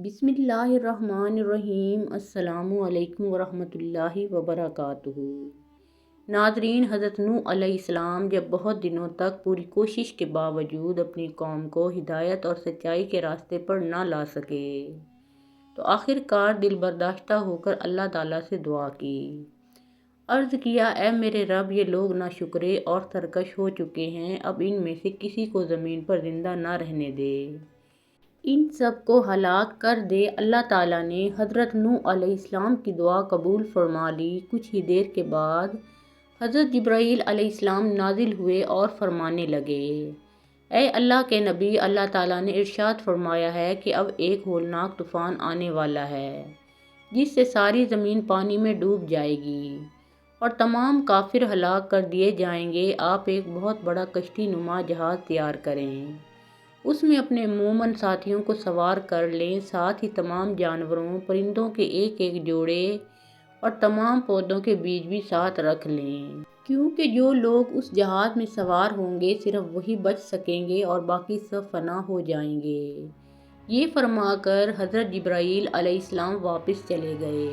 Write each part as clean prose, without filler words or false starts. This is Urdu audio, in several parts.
بسم اللہ الرحمن الرحیم۔ السلام علیکم ورحمۃ اللہ وبرکاتہ۔ ناظرین، حضرت نوح علیہ السلام جب بہت دنوں تک پوری کوشش کے باوجود اپنی قوم کو ہدایت اور سچائی کے راستے پر نہ لا سکے تو آخر کار دل برداشتہ ہو کر اللہ تعالیٰ سے دعا کی۔ عرض کیا، اے میرے رب، یہ لوگ ناشکرے اور سرکش ہو چکے ہیں، اب ان میں سے کسی کو زمین پر زندہ نہ رہنے دے، ان سب کو ہلاک کر دے۔ اللہ تعالیٰ نے حضرت نوح علیہ السلام کی دعا قبول فرما لی۔ کچھ ہی دیر کے بعد حضرت جبرائیل علیہ السلام نازل ہوئے اور فرمانے لگے، اے اللہ کے نبی، اللہ تعالیٰ نے ارشاد فرمایا ہے کہ اب ایک ہولناک طوفان آنے والا ہے جس سے ساری زمین پانی میں ڈوب جائے گی اور تمام کافر ہلاک کر دیے جائیں گے۔ آپ ایک بہت بڑا کشتی نما جہاز تیار کریں، اس میں اپنے مومن ساتھیوں کو سوار کر لیں، ساتھ ہی تمام جانوروں پرندوں کے ایک ایک جوڑے اور تمام پودوں کے بیج بھی ساتھ رکھ لیں، کیونکہ جو لوگ اس جہاز میں سوار ہوں گے صرف وہی بچ سکیں گے اور باقی سب فنا ہو جائیں گے۔ یہ فرما کر حضرت جبرائیل علیہ السلام واپس چلے گئے۔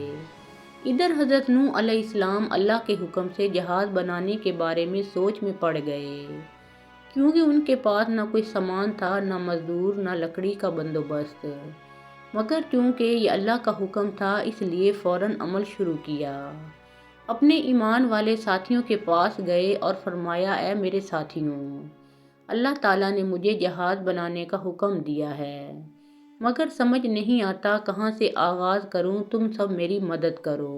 ادھر حضرت نوح علیہ السلام اللہ کے حکم سے جہاز بنانے کے بارے میں سوچ میں پڑ گئے، کیونکہ ان کے پاس نہ کوئی سامان تھا، نہ مزدور، نہ لکڑی کا بندوبست، مگر چونکہ یہ اللہ کا حکم تھا اس لیے فوراً عمل شروع کیا۔ اپنے ایمان والے ساتھیوں کے پاس گئے اور فرمایا، اے میرے ساتھیوں، اللہ تعالیٰ نے مجھے جہاز بنانے کا حکم دیا ہے، مگر سمجھ نہیں آتا کہاں سے آغاز کروں، تم سب میری مدد کرو۔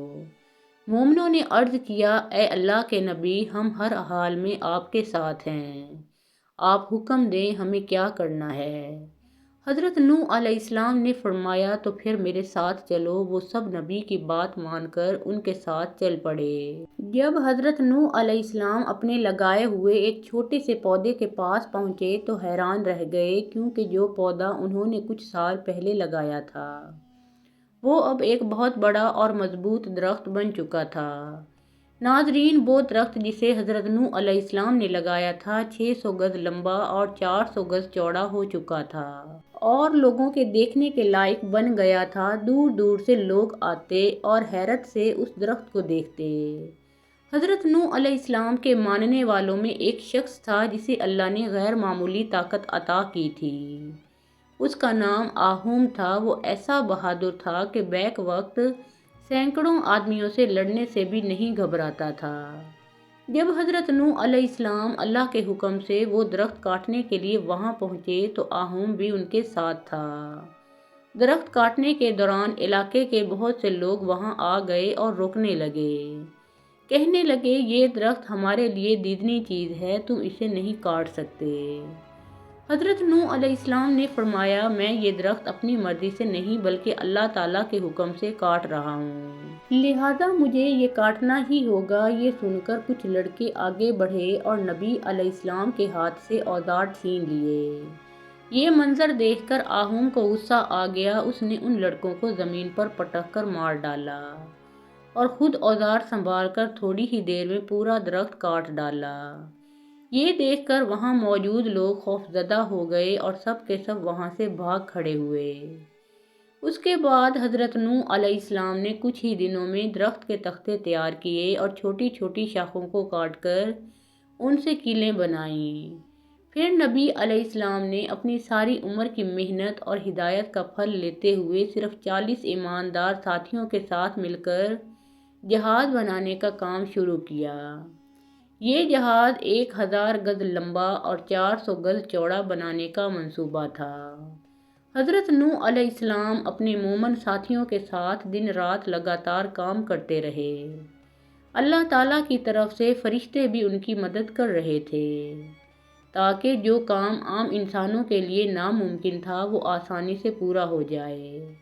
مومنوں نے عرض کیا، اے اللہ کے نبی، ہم ہر حال میں آپ کے ساتھ ہیں، آپ حکم دیں ہمیں کیا کرنا ہے۔ حضرت نوح علیہ السلام نے فرمایا، تو پھر میرے ساتھ چلو۔ وہ سب نبی کی بات مان کر ان کے ساتھ چل پڑے۔ جب حضرت نوح علیہ السلام اپنے لگائے ہوئے ایک چھوٹے سے پودے کے پاس پہنچے تو حیران رہ گئے، کیونکہ جو پودا انہوں نے کچھ سال پہلے لگایا تھا وہ اب ایک بہت بڑا اور مضبوط درخت بن چکا تھا۔ ناظرین، وہ درخت جسے حضرت نوح علیہ السلام نے لگایا تھا 600 گز لمبا اور 400 گز چوڑا ہو چکا تھا اور لوگوں کے دیکھنے کے لائق بن گیا تھا۔ دور دور سے لوگ آتے اور حیرت سے اس درخت کو دیکھتے۔ حضرت نوح علیہ السلام کے ماننے والوں میں ایک شخص تھا جسے اللہ نے غیر معمولی طاقت عطا کی تھی۔ اس کا نام آہوم تھا۔ وہ ایسا بہادر تھا کہ بیک وقت سینکڑوں آدمیوں سے لڑنے سے بھی نہیں گھبراتا تھا۔ جب حضرت نوح علیہ السلام اللہ کے حکم سے وہ درخت کاٹنے کے لیے وہاں پہنچے تو آہوم بھی ان کے ساتھ تھا۔ درخت کاٹنے کے دوران علاقے کے بہت سے لوگ وہاں آ گئے اور روکنے لگے، کہنے لگے، یہ درخت ہمارے لیے دیدنی چیز ہے، تم اسے نہیں کاٹ سکتے۔ حضرت نوح علیہ السلام نے فرمایا، میں یہ درخت اپنی مرضی سے نہیں بلکہ اللہ تعالیٰ کے حکم سے کاٹ رہا ہوں، لہٰذا مجھے یہ کاٹنا ہی ہوگا۔ یہ سن کر کچھ لڑکے آگے بڑھے اور نبی علیہ السلام کے ہاتھ سے اوزار چھین لیے۔ یہ منظر دیکھ کر آہوم کو غصہ آ گیا۔ اس نے ان لڑکوں کو زمین پر پٹک کر مار ڈالا اور خود اوزار سنبھال کر تھوڑی ہی دیر میں پورا درخت کاٹ ڈالا۔ یہ دیکھ کر وہاں موجود لوگ خوفزدہ ہو گئے اور سب کے سب وہاں سے بھاگ کھڑے ہوئے۔ اس کے بعد حضرت نوح علیہ السلام نے کچھ ہی دنوں میں درخت کے تختے تیار کیے اور چھوٹی چھوٹی شاخوں کو کاٹ کر ان سے کیلیں بنائیں۔ پھر نبی علیہ السلام نے اپنی ساری عمر کی محنت اور ہدایت کا پھل لیتے ہوئے صرف 40 ایماندار ساتھیوں کے ساتھ مل کر جہاز بنانے کا کام شروع کیا۔ یہ جہاز 1000 گز لمبا اور 400 گز چوڑا بنانے کا منصوبہ تھا۔ حضرت نوح علیہ السلام اپنے مومن ساتھیوں کے ساتھ دن رات لگاتار کام کرتے رہے۔ اللہ تعالیٰ کی طرف سے فرشتے بھی ان کی مدد کر رہے تھے تاکہ جو کام عام انسانوں کے لیے ناممکن تھا وہ آسانی سے پورا ہو جائے۔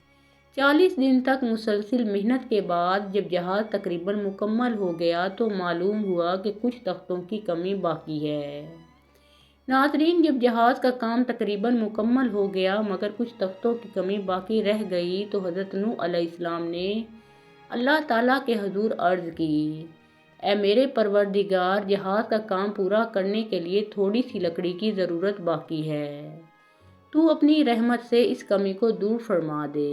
40 دن تک مسلسل محنت کے بعد جب جہاز تقریباً مکمل ہو گیا تو معلوم ہوا کہ کچھ تختوں کی کمی باقی ہے۔ ناظرین، جب جہاز کا کام تقریباً مکمل ہو گیا مگر کچھ تختوں کی کمی باقی رہ گئی تو حضرت نوح علیہ السلام نے اللہ تعالیٰ کے حضور عرض کی، اے میرے پروردگار، جہاز کا کام پورا کرنے کے لیے تھوڑی سی لکڑی کی ضرورت باقی ہے۔ تو اپنی رحمت سے اس کمی کو دور فرما دے۔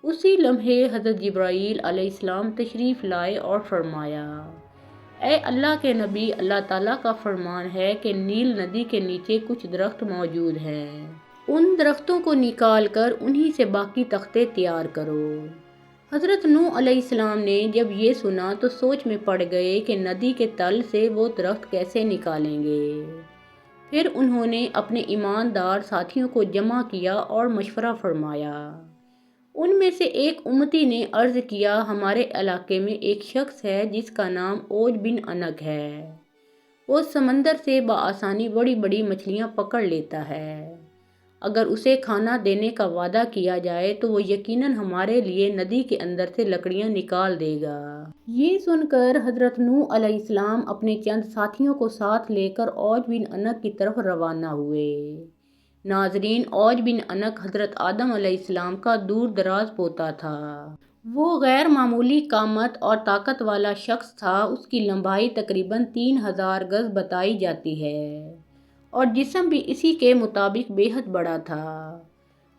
اسی لمحے حضرت جبرائیل علیہ السلام تشریف لائے اور فرمایا، اے اللہ کے نبی، اللہ تعالیٰ کا فرمان ہے کہ نیل ندی کے نیچے کچھ درخت موجود ہیں، ان درختوں کو نکال کر انہی سے باقی تختے تیار کرو۔ حضرت نوح علیہ السلام نے جب یہ سنا تو سوچ میں پڑ گئے کہ ندی کے تل سے وہ درخت کیسے نکالیں گے۔ پھر انہوں نے اپنے ایماندار ساتھیوں کو جمع کیا اور مشورہ فرمایا۔ ان میں سے ایک امتی نے عرض کیا، ہمارے علاقے میں ایک شخص ہے جس کا نام اوج بن انق ہے، وہ سمندر سے بآسانی بڑی بڑی مچھلیاں پکڑ لیتا ہے، اگر اسے کھانا دینے کا وعدہ کیا جائے تو وہ یقیناً ہمارے لیے ندی کے اندر سے لکڑیاں نکال دے گا۔ یہ سن کر حضرت نوح علیہ السلام اپنے چند ساتھیوں کو ساتھ لے کر اوج بن انق کی طرف روانہ ہوئے۔ ناظرین، اوج بن انق حضرت آدم علیہ السلام کا دور دراز پوتا تھا۔ وہ غیر معمولی قامت اور طاقت والا شخص تھا۔ اس کی لمبائی تقریباً 3000 گز بتائی جاتی ہے اور جسم بھی اسی کے مطابق بے حد بڑا تھا۔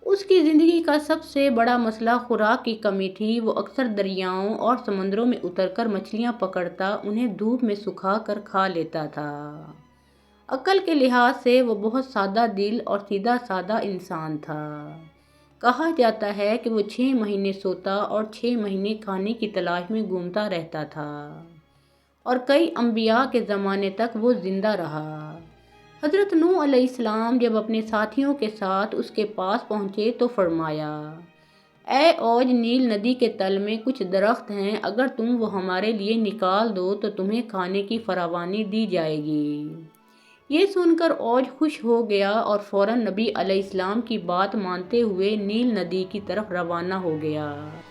اس کی زندگی کا سب سے بڑا مسئلہ خوراک کی کمی تھی۔ وہ اکثر دریاؤں اور سمندروں میں اتر کر مچھلیاں پکڑتا، انہیں دھوپ میں سکھا کر کھا لیتا تھا۔ عقل کے لحاظ سے وہ بہت سادہ دل اور سیدھا سادہ انسان تھا۔ کہا جاتا ہے کہ وہ 6 مہینے سوتا اور 6 مہینے کھانے کی تلاش میں گھومتا رہتا تھا، اور کئی انبیاء کے زمانے تک وہ زندہ رہا۔ حضرت نوح علیہ السلام جب اپنے ساتھیوں کے ساتھ اس کے پاس پہنچے تو فرمایا، اے اوج، نیل ندی کے تل میں کچھ درخت ہیں، اگر تم وہ ہمارے لیے نکال دو تو تمہیں کھانے کی فراوانی دی جائے گی۔ یہ سن کر اوج خوش ہو گیا اور فوراً نبی علیہ السلام کی بات مانتے ہوئے نیل ندی کی طرف روانہ ہو گیا۔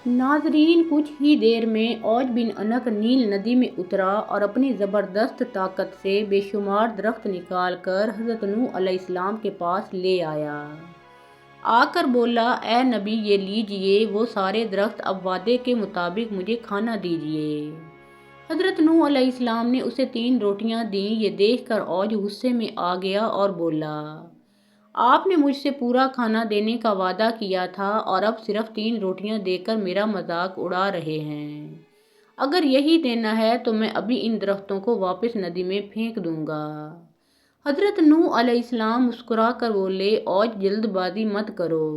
ناظرین، کچھ ہی دیر میں اوج بن انق نیل ندی میں اترا اور اپنی زبردست طاقت سے بے شمار درخت نکال کر حضرت نوح علیہ السلام کے پاس لے آیا۔ آ کر بولا، اے نبی، یہ لیجئے وہ سارے درخت، اب وعدے کے مطابق مجھے کھانا دیجئے۔ حضرت نوح علیہ السلام نے اسے 3 روٹیاں دیں۔ یہ دیکھ کر اوج غصے میں آ گیا اور بولا، آپ نے مجھ سے پورا کھانا دینے کا وعدہ کیا تھا اور اب صرف 3 روٹیاں دے کر میرا مذاق اڑا رہے ہیں۔ اگر یہی دینا ہے تو میں ابھی ان درختوں کو واپس ندی میں پھینک دوں گا۔ حضرت نوح علیہ السلام مسکرا کر بولے، اوج، جلد بازی مت کرو،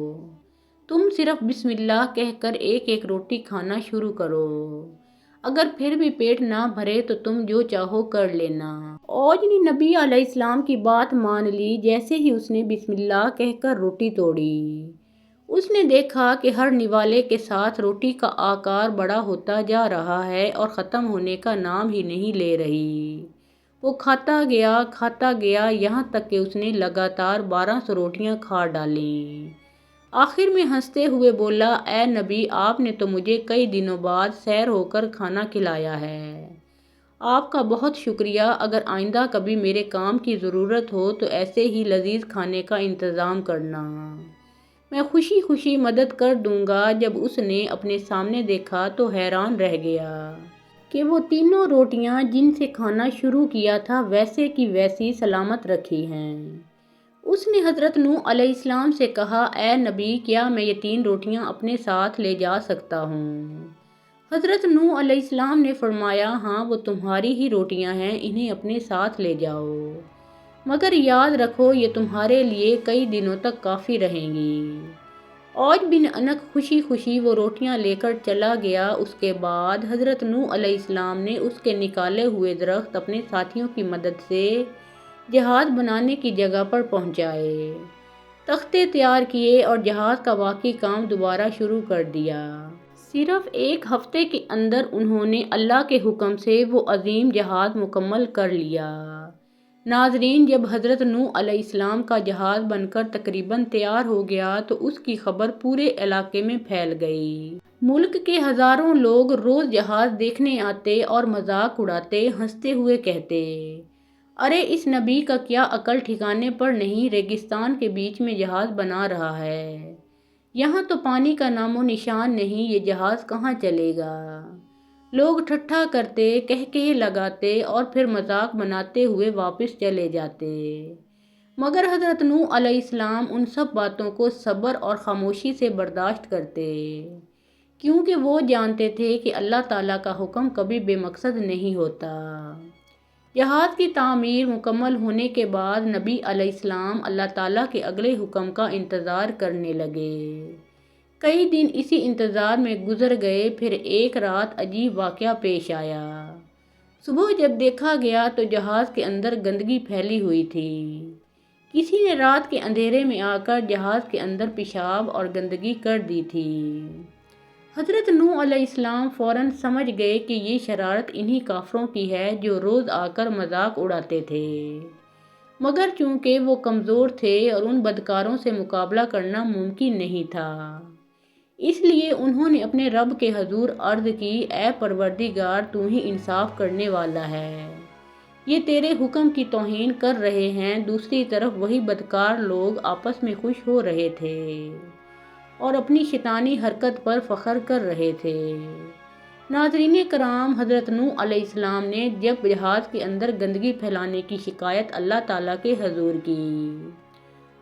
تم صرف بسم اللہ کہہ کر ایک ایک روٹی کھانا شروع کرو، اگر پھر بھی پیٹ نہ بھرے تو تم جو چاہو کر لینا۔ اوج نے نبی علیہ السلام کی بات مان لی۔ جیسے ہی اس نے بسم اللہ کہہ کر روٹی توڑی، اس نے دیکھا کہ ہر نوالے کے ساتھ روٹی کا آکار بڑا ہوتا جا رہا ہے اور ختم ہونے کا نام ہی نہیں لے رہی۔ وہ کھاتا گیا یہاں تک کہ اس نے لگاتار 1200 روٹیاں کھا ڈالیں۔ آخر میں ہنستے ہوئے بولا، اے نبی، آپ نے تو مجھے کئی دنوں بعد سیر ہو کر کھانا کھلایا ہے، آپ کا بہت شکریہ۔ اگر آئندہ کبھی میرے کام کی ضرورت ہو تو ایسے ہی لذیذ کھانے کا انتظام کرنا، میں خوشی خوشی مدد کر دوں گا۔ جب اس نے اپنے سامنے دیکھا تو حیران رہ گیا کہ وہ تینوں روٹیاں جن سے کھانا شروع کیا تھا ویسے کی ویسی سلامت رکھی ہیں۔ اس نے حضرت نوح علیہ السلام سے کہا، اے نبی، کیا میں یہ 3 روٹیاں اپنے ساتھ لے جا سکتا ہوں؟ حضرت نوح علیہ السلام نے فرمایا، ہاں، وہ تمہاری ہی روٹیاں ہیں، انہیں اپنے ساتھ لے جاؤ، مگر یاد رکھو یہ تمہارے لیے کئی دنوں تک کافی رہیں گی۔ اوج بن انق خوشی خوشی وہ روٹیاں لے کر چلا گیا۔ اس کے بعد حضرت نوح علیہ السلام نے اس کے نکالے ہوئے درخت اپنے ساتھیوں کی مدد سے جہاز بنانے کی جگہ پر پہنچائے، تختے تیار کیے اور جہاز کا باقی کام دوبارہ شروع کر دیا۔ صرف 1 ہفتے کے اندر انہوں نے اللہ کے حکم سے وہ عظیم جہاز مکمل کر لیا۔ ناظرین، جب حضرت نوح علیہ السلام کا جہاز بن کر تقریباً تیار ہو گیا تو اس کی خبر پورے علاقے میں پھیل گئی۔ ملک کے ہزاروں لوگ روز جہاز دیکھنے آتے اور مذاق اڑاتے، ہنستے ہوئے کہتے، ارے اس نبی کا کیا عقل ٹھکانے پر نہیں، ریگستان کے بیچ میں جہاز بنا رہا ہے، یہاں تو پانی کا نام و نشان نہیں، یہ جہاز کہاں چلے گا؟ لوگ ٹھٹھا کرتے، کہکہے لگاتے اور پھر مذاق بناتے ہوئے واپس چلے جاتے۔ مگر حضرت نوح علیہ السلام ان سب باتوں کو صبر اور خاموشی سے برداشت کرتے، کیونکہ وہ جانتے تھے کہ اللہ تعالیٰ کا حکم کبھی بے مقصد نہیں ہوتا۔ جہاز کی تعمیر مکمل ہونے کے بعد نبی علیہ السلام اللہ تعالیٰ کے اگلے حکم کا انتظار کرنے لگے۔ کئی دن اسی انتظار میں گزر گئے، پھر ایک رات عجیب واقعہ پیش آیا۔ صبح جب دیکھا گیا تو جہاز کے اندر گندگی پھیلی ہوئی تھی۔ کسی نے رات کے اندھیرے میں آ کر جہاز کے اندر پیشاب اور گندگی کر دی تھی۔ حضرت نوح علیہ السلام فوراً سمجھ گئے کہ یہ شرارت انہی کافروں کی ہے جو روز آ کر مذاق اڑاتے تھے، مگر چونکہ وہ کمزور تھے اور ان بدکاروں سے مقابلہ کرنا ممکن نہیں تھا، اس لیے انہوں نے اپنے رب کے حضور عرض کی، اے پروردگار، تو ہی انصاف کرنے والا ہے، یہ تیرے حکم کی توہین کر رہے ہیں۔ دوسری طرف وہی بدکار لوگ آپس میں خوش ہو رہے تھے اور اپنی شیطانی حرکت پر فخر کر رہے تھے۔ ناظرین کرام، حضرت نوح علیہ السلام نے جب جہاز کے اندر گندگی پھیلانے کی شکایت اللہ تعالیٰ کے حضور کی،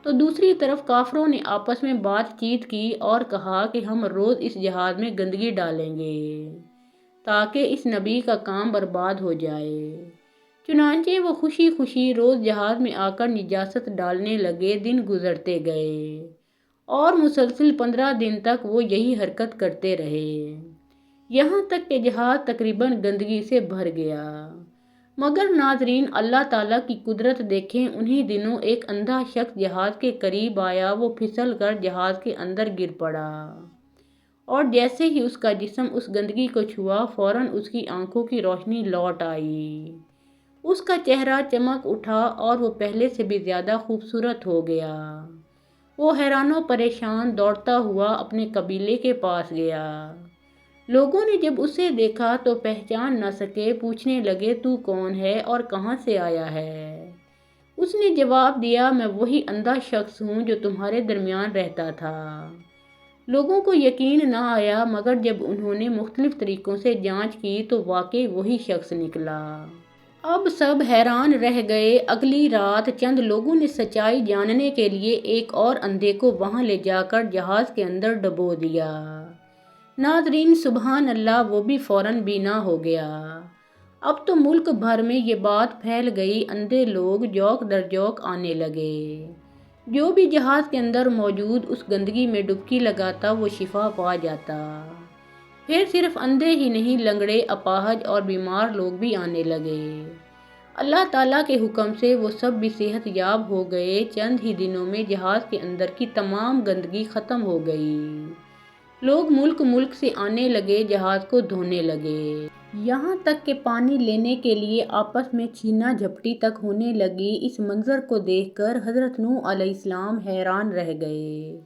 تو دوسری طرف کافروں نے آپس میں بات چیت کی اور کہا کہ ہم روز اس جہاز میں گندگی ڈالیں گے تاکہ اس نبی کا کام برباد ہو جائے۔ چنانچہ وہ خوشی خوشی روز جہاز میں آ کر نجاست ڈالنے لگے۔ دن گزرتے گئے اور مسلسل 15 دن تک وہ یہی حرکت کرتے رہے، یہاں تک کہ جہاز تقریباً گندگی سے بھر گیا۔ مگر ناظرین، اللہ تعالیٰ کی قدرت دیکھیں، انہی دنوں ایک اندھا شخص جہاز کے قریب آیا۔ وہ پھسل کر جہاز کے اندر گر پڑا اور جیسے ہی اس کا جسم اس گندگی کو چھوا، فوراً اس کی آنکھوں کی روشنی لوٹ آئی، اس کا چہرہ چمک اٹھا اور وہ پہلے سے بھی زیادہ خوبصورت ہو گیا۔ وہ حیران و پریشان دوڑتا ہوا اپنے قبیلے کے پاس گیا۔ لوگوں نے جب اسے دیکھا تو پہچان نہ سکے، پوچھنے لگے، تو کون ہے اور کہاں سے آیا ہے؟ اس نے جواب دیا، میں وہی اندھا شخص ہوں جو تمہارے درمیان رہتا تھا۔ لوگوں کو یقین نہ آیا، مگر جب انہوں نے مختلف طریقوں سے جانچ کی تو واقعی وہی شخص نکلا۔ اب سب حیران رہ گئے۔ اگلی رات چند لوگوں نے سچائی جاننے کے لیے ایک اور اندھے کو وہاں لے جا کر جہاز کے اندر ڈبو دیا۔ ناظرین، سبحان اللہ، وہ بھی فوراً بینا ہو گیا۔ اب تو ملک بھر میں یہ بات پھیل گئی، اندھے لوگ جوک در جوک آنے لگے۔ جو بھی جہاز کے اندر موجود اس گندگی میں ڈبکی لگاتا وہ شفا پا جاتا۔ پھر صرف اندھے ہی نہیں، لنگڑے، اپاہج اور بیمار لوگ بھی آنے لگے۔ اللہ تعالیٰ کے حکم سے وہ سب بھی صحت یاب ہو گئے۔ چند ہی دنوں میں جہاز کے اندر کی تمام گندگی ختم ہو گئی۔ لوگ ملک ملک سے آنے لگے، جہاز کو دھونے لگے، یہاں تک کہ پانی لینے کے لیے آپس میں چھینا جھپٹی تک ہونے لگی۔ اس منظر کو دیکھ کر حضرت نوح علیہ السلام حیران رہ گئے۔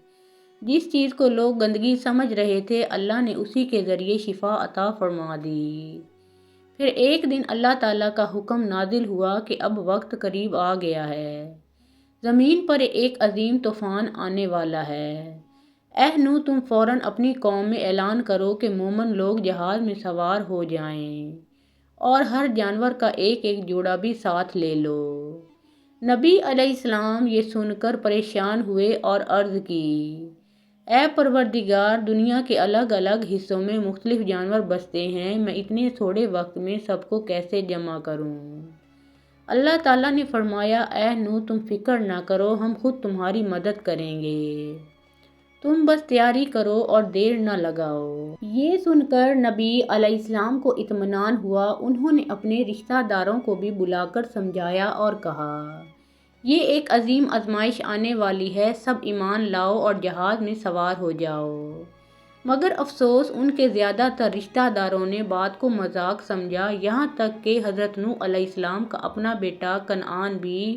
جس چیز کو لوگ گندگی سمجھ رہے تھے، اللہ نے اسی کے ذریعے شفا عطا فرما دی۔ پھر ایک دن اللہ تعالیٰ کا حکم نازل ہوا کہ اب وقت قریب آ گیا ہے، زمین پر ایک عظیم طوفان آنے والا ہے۔ اے نوح، تم فوراً اپنی قوم میں اعلان کرو کہ مومن لوگ جہاز میں سوار ہو جائیں اور ہر جانور کا ایک ایک جوڑا بھی ساتھ لے لو۔ نبی علیہ السلام یہ سن کر پریشان ہوئے اور عرض کی، اے پروردگار، دنیا کے الگ الگ حصوں میں مختلف جانور بستے ہیں، میں اتنے تھوڑے وقت میں سب کو کیسے جمع کروں؟ اللہ تعالیٰ نے فرمایا، اے نوح، تم فکر نہ کرو، ہم خود تمہاری مدد کریں گے، تم بس تیاری کرو اور دیر نہ لگاؤ۔ یہ سن کر نبی علیہ السلام کو اطمینان ہوا۔ انہوں نے اپنے رشتہ داروں کو بھی بلا کر سمجھایا اور کہا، یہ ایک عظیم آزمائش آنے والی ہے، سب ایمان لاؤ اور جہاز میں سوار ہو جاؤ۔ مگر افسوس، ان کے زیادہ تر رشتہ داروں نے بات کو مذاق سمجھا، یہاں تک کہ حضرت نوح علیہ السلام کا اپنا بیٹا کنعان بھی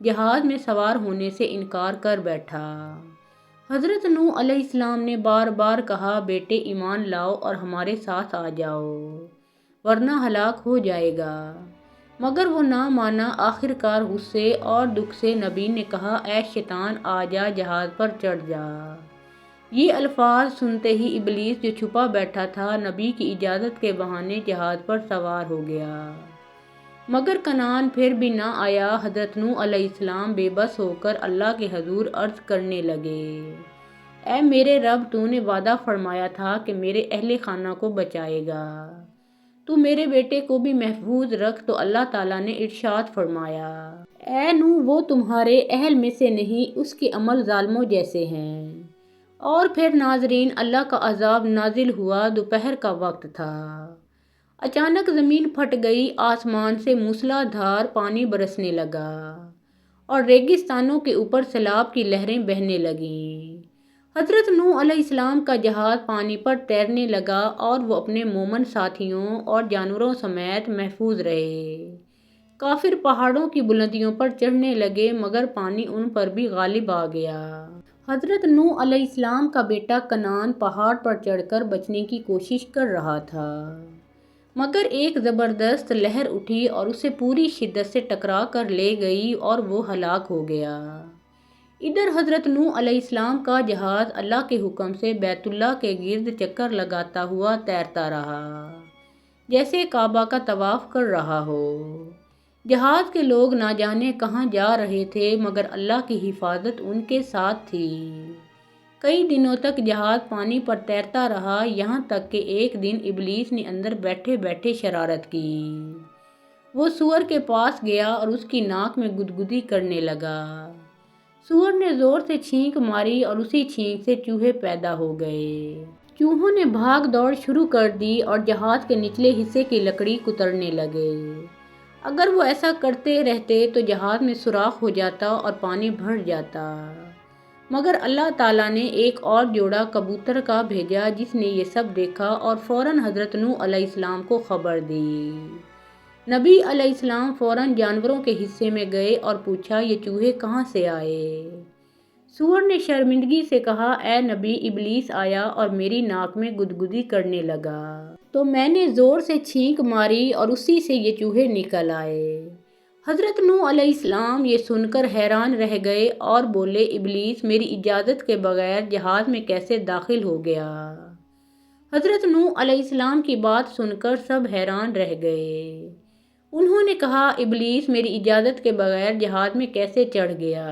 جہاز میں سوار ہونے سے انکار کر بیٹھا۔ حضرت نوح علیہ السلام نے بار بار کہا، بیٹے ایمان لاؤ اور ہمارے ساتھ آ جاؤ، ورنہ ہلاک ہو جائے گا، مگر وہ نہ مانا۔ آخر کار غصے اور دکھ سے نبی نے کہا، اے شیطان، آ جا، جہاز پر چڑھ جا۔ یہ الفاظ سنتے ہی ابلیس جو چھپا بیٹھا تھا، نبی کی اجازت کے بہانے جہاز پر سوار ہو گیا۔ مگر کنعان پھر بھی نہ آیا۔ حضرت نوح علیہ السلام بے بس ہو کر اللہ کے حضور عرض کرنے لگے، اے میرے رب، تو نے وعدہ فرمایا تھا کہ میرے اہل خانہ کو بچائے گا، تو میرے بیٹے کو بھی محفوظ رکھ۔ تو اللہ تعالیٰ نے ارشاد فرمایا، اے نوح، وہ تمہارے اہل میں سے نہیں، اس کے عمل ظالموں جیسے ہیں۔ اور پھر ناظرین، اللہ کا عذاب نازل ہوا۔ دوپہر کا وقت تھا، اچانک زمین پھٹ گئی، آسمان سے موسلا دھار پانی برسنے لگا اور ریگستانوں کے اوپر سیلاب کی لہریں بہنے لگیں۔ حضرت نوح علیہ السلام کا جہاز پانی پر تیرنے لگا اور وہ اپنے مومن ساتھیوں اور جانوروں سمیت محفوظ رہے۔ کافر پہاڑوں کی بلندیوں پر چڑھنے لگے، مگر پانی ان پر بھی غالب آ گیا۔ حضرت نوح علیہ السلام کا بیٹا کنعان پہاڑ پر چڑھ کر بچنے کی کوشش کر رہا تھا، مگر ایک زبردست لہر اٹھی اور اسے پوری شدت سے ٹکرا کر لے گئی اور وہ ہلاک ہو گیا۔ ادھر حضرت نوح علیہ السلام کا جہاز اللہ کے حکم سے بیت اللہ کے گرد چکر لگاتا ہوا تیرتا رہا، جیسے کعبہ کا طواف کر رہا ہو۔ جہاز کے لوگ نہ جانے کہاں جا رہے تھے، مگر اللہ کی حفاظت ان کے ساتھ تھی۔ کئی دنوں تک جہاز پانی پر تیرتا رہا، یہاں تک کہ ایک دن ابلیس نے اندر بیٹھے بیٹھے شرارت کی۔ وہ سور کے پاس گیا اور اس کی ناک میں گدگدی کرنے لگا۔ سور نے زور سے چھینک ماری اور اسی چھینک سے چوہے پیدا ہو گئے۔ چوہوں نے بھاگ دوڑ شروع کر دی اور جہاز کے نچلے حصے کی لکڑی کترنے لگے۔ اگر وہ ایسا کرتے رہتے تو جہاز میں سوراخ ہو جاتا اور پانی بھر جاتا، مگر اللہ تعالیٰ نے ایک اور جوڑا کبوتر کا بھیجا جس نے یہ سب دیکھا اور فوراً حضرت نوح علیہ السلام کو خبر دی۔ نبی علیہ السلام فوراً جانوروں کے حصے میں گئے اور پوچھا، یہ چوہے کہاں سے آئے؟ سور نے شرمندگی سے کہا، اے نبی، ابلیس آیا اور میری ناک میں گدگدی کرنے لگا، تو میں نے زور سے چھینک ماری اور اسی سے یہ چوہے نکل آئے۔ حضرت نوح علیہ السلام یہ سن کر حیران رہ گئے اور بولے، ابلیس میری اجازت کے بغیر جہاز میں کیسے داخل ہو گیا؟ حضرت نوح علیہ السلام کی بات سن کر سب حیران رہ گئے۔ انہوں نے کہا، ابلیس میری اجازت کے بغیر جہاز میں کیسے چڑھ گیا؟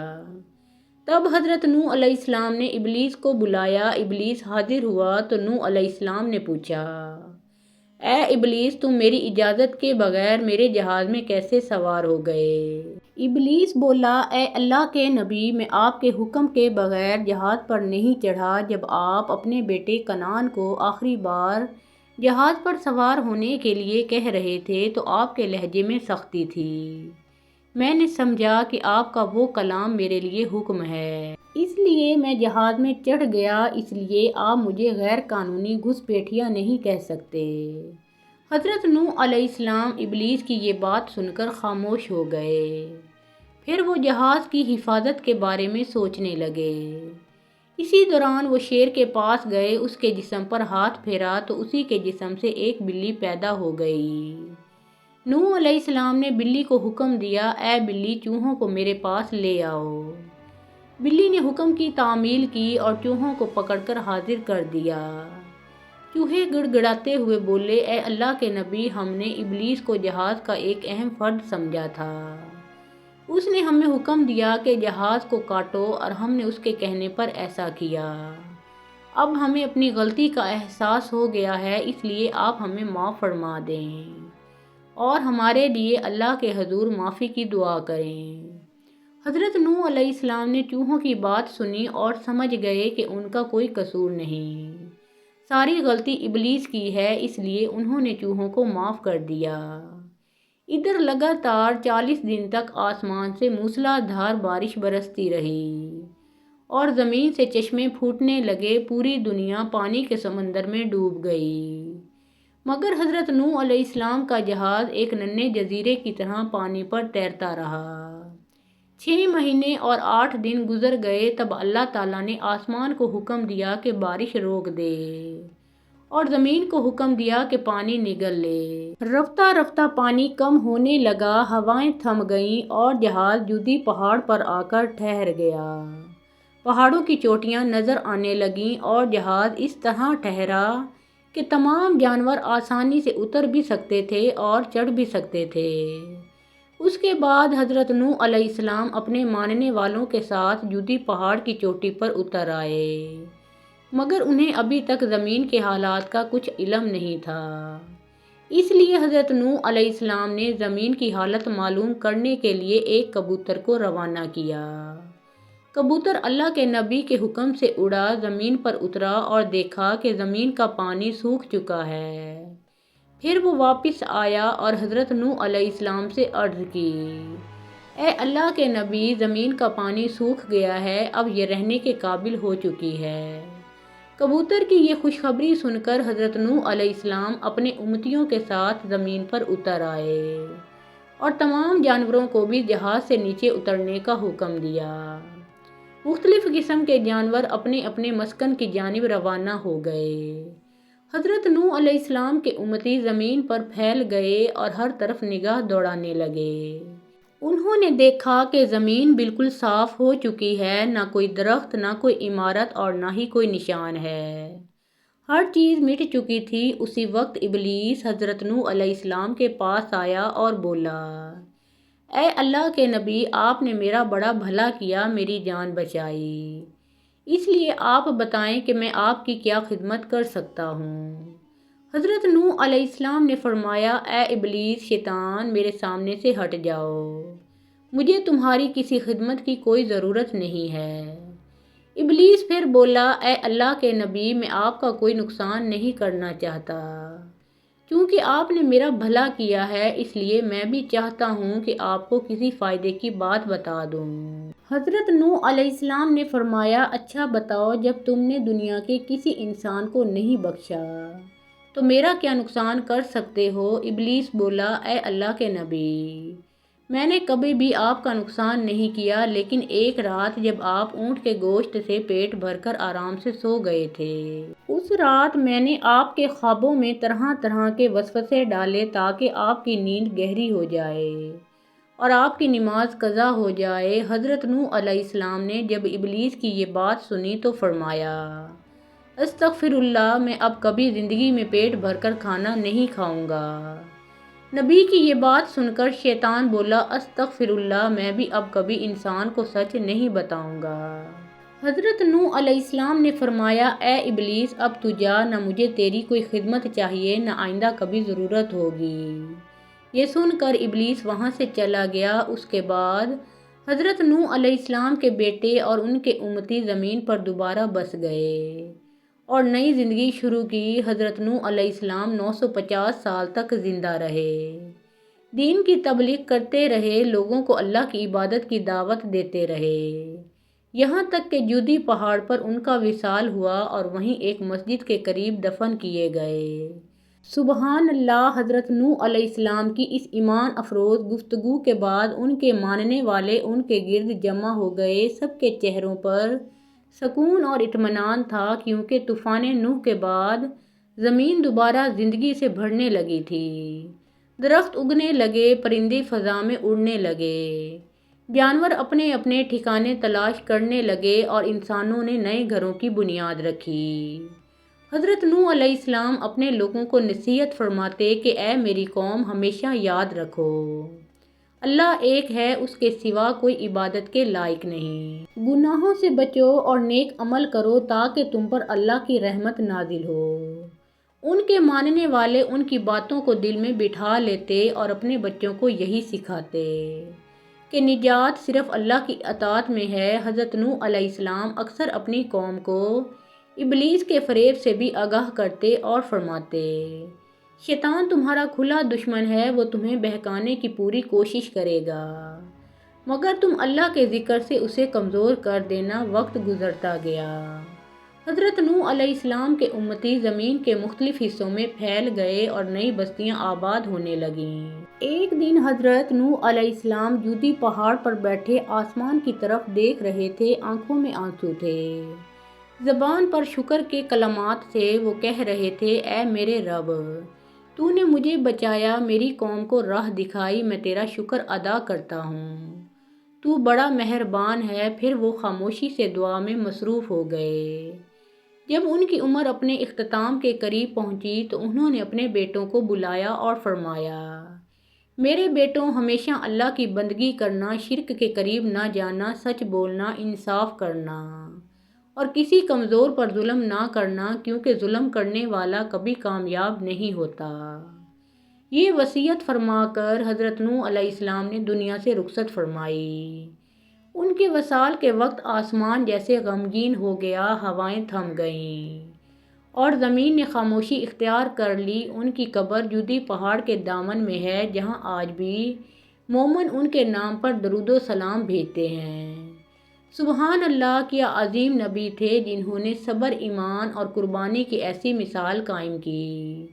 تب حضرت نوح علیہ السلام نے ابلیس کو بلایا۔ ابلیس حاضر ہوا تو نوح علیہ السلام نے پوچھا، اے ابلیس، تم میری اجازت کے بغیر میرے جہاز میں کیسے سوار ہو گئے؟ ابلیس بولا، اے اللہ کے نبی، میں آپ کے حکم کے بغیر جہاز پر نہیں چڑھا۔ جب آپ اپنے بیٹے کنعان کو آخری بار جہاز پر سوار ہونے کے لیے کہہ رہے تھے تو آپ کے لہجے میں سختی تھی۔ میں نے سمجھا کہ آپ کا وہ کلام میرے لیے حکم ہے، اس لیے میں جہاز میں چڑھ گیا۔ اس لیے آپ مجھے غیر قانونی گھسپیٹھیا نہیں کہہ سکتے۔ حضرت نوح علیہ السلام ابلیس کی یہ بات سن کر خاموش ہو گئے۔ پھر وہ جہاز کی حفاظت کے بارے میں سوچنے لگے۔ اسی دوران وہ شیر کے پاس گئے، اس کے جسم پر ہاتھ پھیرا تو اسی کے جسم سے ایک بلی پیدا ہو گئی۔ نوح علیہ السلام نے بلی کو حکم دیا، اے بلی، چوہوں کو میرے پاس لے آؤ۔ بلی نے حکم کی تعمیل کی اور چوہوں کو پکڑ کر حاضر کر دیا۔ چوہے گڑ گڑاتے ہوئے بولے، اے اللہ کے نبی، ہم نے ابلیس کو جہاز کا ایک اہم فرد سمجھا تھا۔ اس نے ہمیں حکم دیا کہ جہاز کو کاٹو اور ہم نے اس کے کہنے پر ایسا کیا۔ اب ہمیں اپنی غلطی کا احساس ہو گیا ہے، اس لیے آپ ہمیں معاف فرما دیں اور ہمارے لیے اللہ کے حضور معافی کی دعا کریں۔ حضرت نوح علیہ السلام نے چوہوں کی بات سنی اور سمجھ گئے کہ ان کا کوئی قصور نہیں، ساری غلطی ابلیس کی ہے، اس لیے انہوں نے چوہوں کو معاف کر دیا۔ ادھر لگاتار 40 دن تک آسمان سے موسلا دھار بارش برستی رہی اور زمین سے چشمے پھوٹنے لگے، پوری دنیا پانی کے سمندر میں ڈوب گئی، مگر حضرت نوح علیہ السلام کا جہاز ایک ننھے جزیرے کی طرح پانی پر تیرتا رہا۔ 6 مہینے اور 8 دن گزر گئے، تب اللہ تعالیٰ نے آسمان کو حکم دیا کہ بارش روک دے اور زمین کو حکم دیا کہ پانی نگل لے۔ رفتہ رفتہ پانی کم ہونے لگا، ہوائیں تھم گئیں اور جہاز جودی پہاڑ پر آ کر ٹھہر گیا۔ پہاڑوں کی چوٹیاں نظر آنے لگیں اور جہاز اس طرح ٹھہرا کہ تمام جانور آسانی سے اتر بھی سکتے تھے اور چڑھ بھی سکتے تھے۔ اس کے بعد حضرت نوح علیہ السلام اپنے ماننے والوں کے ساتھ جودی پہاڑ کی چوٹی پر اتر آئے، مگر انہیں ابھی تک زمین کے حالات کا کچھ علم نہیں تھا۔ اس لیے حضرت نوح علیہ السلام نے زمین کی حالت معلوم کرنے کے لیے ایک کبوتر کو روانہ کیا۔ کبوتر اللہ کے نبی کے حکم سے اڑا، زمین پر اترا اور دیکھا کہ زمین کا پانی سوکھ چکا ہے۔ پھر وہ واپس آیا اور حضرت نوح علیہ السلام سے عرض کی، اے اللہ کے نبی، زمین کا پانی سوکھ گیا ہے، اب یہ رہنے کے قابل ہو چکی ہے۔ کبوتر کی یہ خوشخبری سن کر حضرت نوح علیہ السلام اپنے امتیوں کے ساتھ زمین پر اتر آئے اور تمام جانوروں کو بھی جہاز سے نیچے اترنے کا حکم دیا۔ مختلف قسم کے جانور اپنے اپنے مسکن کی جانب روانہ ہو گئے۔ حضرت نوح علیہ السلام کے امتی زمین پر پھیل گئے اور ہر طرف نگاہ دوڑانے لگے۔ انہوں نے دیکھا کہ زمین بالکل صاف ہو چکی ہے، نہ کوئی درخت، نہ کوئی عمارت اور نہ ہی کوئی نشان ہے۔ ہر چیز مٹ چکی تھی۔ اسی وقت ابلیس حضرت نوح علیہ السلام کے پاس آیا اور بولا، اے اللہ کے نبی، آپ نے میرا بڑا بھلا کیا، میری جان بچائی، اس لیے آپ بتائیں کہ میں آپ کی کیا خدمت کر سکتا ہوں۔ حضرت نوح علیہ السلام نے فرمایا، اے ابلیس، شیطان، میرے سامنے سے ہٹ جاؤ، مجھے تمہاری کسی خدمت کی کوئی ضرورت نہیں ہے۔ ابلیس پھر بولا، اے اللہ کے نبی، میں آپ کا کوئی نقصان نہیں کرنا چاہتا، کیونکہ آپ نے میرا بھلا کیا ہے، اس لیے میں بھی چاہتا ہوں کہ آپ کو کسی فائدے کی بات بتا دوں۔ حضرت نوح علیہ السلام نے فرمایا، اچھا بتاؤ، جب تم نے دنیا کے کسی انسان کو نہیں بخشا تو میرا کیا نقصان کر سکتے ہو؟ ابلیس بولا، اے اللہ کے نبی، میں نے کبھی بھی آپ کا نقصان نہیں کیا، لیکن ایک رات جب آپ اونٹ کے گوشت سے پیٹ بھر کر آرام سے سو گئے تھے، اس رات میں نے آپ کے خوابوں میں طرح طرح کے وسوسے ڈالے تاکہ آپ کی نیند گہری ہو جائے اور آپ کی نماز قضا ہو جائے۔ حضرت نوح علیہ السلام نے جب ابلیس کی یہ بات سنی تو فرمایا، استغفر اللہ، میں اب کبھی زندگی میں پیٹ بھر کر کھانا نہیں کھاؤں گا۔ نبی کی یہ بات سن کر شیطان بولا، استغفر اللہ، میں بھی اب کبھی انسان کو سچ نہیں بتاؤں گا۔ حضرت نوح علیہ السلام نے فرمایا، اے ابلیس، اب تو جا، نہ مجھے تیری کوئی خدمت چاہیے، نہ آئندہ کبھی ضرورت ہوگی۔ یہ سن کر ابلیس وہاں سے چلا گیا۔ اس کے بعد حضرت نوح علیہ السلام کے بیٹے اور ان کے امتی زمین پر دوبارہ بس گئے اور نئی زندگی شروع کی۔ حضرت نوح علیہ السلام 950 سال تک زندہ رہے، دین کی تبلیغ کرتے رہے، لوگوں کو اللہ کی عبادت کی دعوت دیتے رہے، یہاں تک کہ جودی پہاڑ پر ان کا وصال ہوا اور وہیں ایک مسجد کے قریب دفن کیے گئے۔ سبحان اللہ۔ حضرت نوح علیہ السلام کی اس ایمان افروز گفتگو کے بعد ان کے ماننے والے ان کے گرد جمع ہو گئے۔ سب کے چہروں پر سکون اور اطمینان تھا، کیونکہ طوفان نوح کے بعد زمین دوبارہ زندگی سے بھرنے لگی تھی۔ درخت اگنے لگے، پرندے فضا میں اڑنے لگے، جانور اپنے اپنے ٹھکانے تلاش کرنے لگے اور انسانوں نے نئے گھروں کی بنیاد رکھی۔ حضرت نوح علیہ السلام اپنے لوگوں کو نصیحت فرماتے کہ اے میری قوم، ہمیشہ یاد رکھو، اللہ ایک ہے، اس کے سوا کوئی عبادت کے لائق نہیں۔ گناہوں سے بچو اور نیک عمل کرو تاکہ تم پر اللہ کی رحمت نازل ہو۔ ان کے ماننے والے ان کی باتوں کو دل میں بٹھا لیتے اور اپنے بچوں کو یہی سکھاتے کہ نجات صرف اللہ کی اطاعت میں ہے۔ حضرت نوح علیہ السلام اکثر اپنی قوم کو ابلیس کے فریب سے بھی آگاہ کرتے اور فرماتے، شیطان تمہارا کھلا دشمن ہے، وہ تمہیں بہکانے کی پوری کوشش کرے گا، مگر تم اللہ کے ذکر سے اسے کمزور کر دینا۔ وقت گزرتا گیا، حضرت نوح علیہ السلام کے امتی زمین کے مختلف حصوں میں پھیل گئے اور نئی بستیاں آباد ہونے لگیں۔ ایک دن حضرت نوح علیہ السلام جودی پہاڑ پر بیٹھے آسمان کی طرف دیکھ رہے تھے، آنکھوں میں آنسو تھے، زبان پر شکر کے کلمات تھے۔ وہ کہہ رہے تھے، اے میرے رب، تو نے مجھے بچایا، میری قوم کو راہ دکھائی، میں تیرا شکر ادا کرتا ہوں، تو بڑا مہربان ہے۔ پھر وہ خاموشی سے دعا میں مصروف ہو گئے۔ جب ان کی عمر اپنے اختتام کے قریب پہنچی تو انہوں نے اپنے بیٹوں کو بلایا اور فرمایا، میرے بیٹوں، ہمیشہ اللہ کی بندگی کرنا، شرک کے قریب نہ جانا، سچ بولنا، انصاف کرنا اور کسی کمزور پر ظلم نہ کرنا، کیونکہ ظلم کرنے والا کبھی کامیاب نہیں ہوتا۔ یہ وصیت فرما کر حضرت نوح علیہ السلام نے دنیا سے رخصت فرمائی۔ ان کے وصال کے وقت آسمان جیسے غمگین ہو گیا، ہوائیں تھم گئیں اور زمین نے خاموشی اختیار کر لی۔ ان کی قبر جودی پہاڑ کے دامن میں ہے، جہاں آج بھی مومن ان کے نام پر درود و سلام بھیجتے ہیں۔ سبحان اللہ، کیا عظیم نبی تھے جنہوں نے صبر، ایمان اور قربانی کی ایسی مثال قائم کی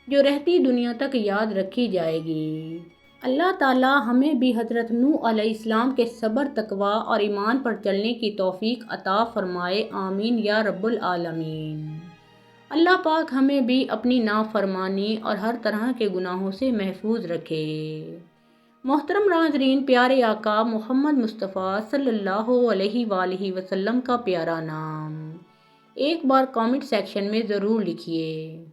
جو رہتی دنیا تک یاد رکھی جائے گی۔ اللہ تعالی ہمیں بھی حضرت نوح علیہ السلام کے صبر، تقویٰ اور ایمان پر چلنے کی توفیق عطا فرمائے، آمین یا رب العالمین۔ اللہ پاک ہمیں بھی اپنی نافرمانی اور ہر طرح کے گناہوں سے محفوظ رکھے۔ محترم ناظرین، پیارے آقا محمد مصطفیٰ صلی اللہ علیہ وآلہ وسلم کا پیارا نام ایک بار کامنٹ سیکشن میں ضرور لکھیے۔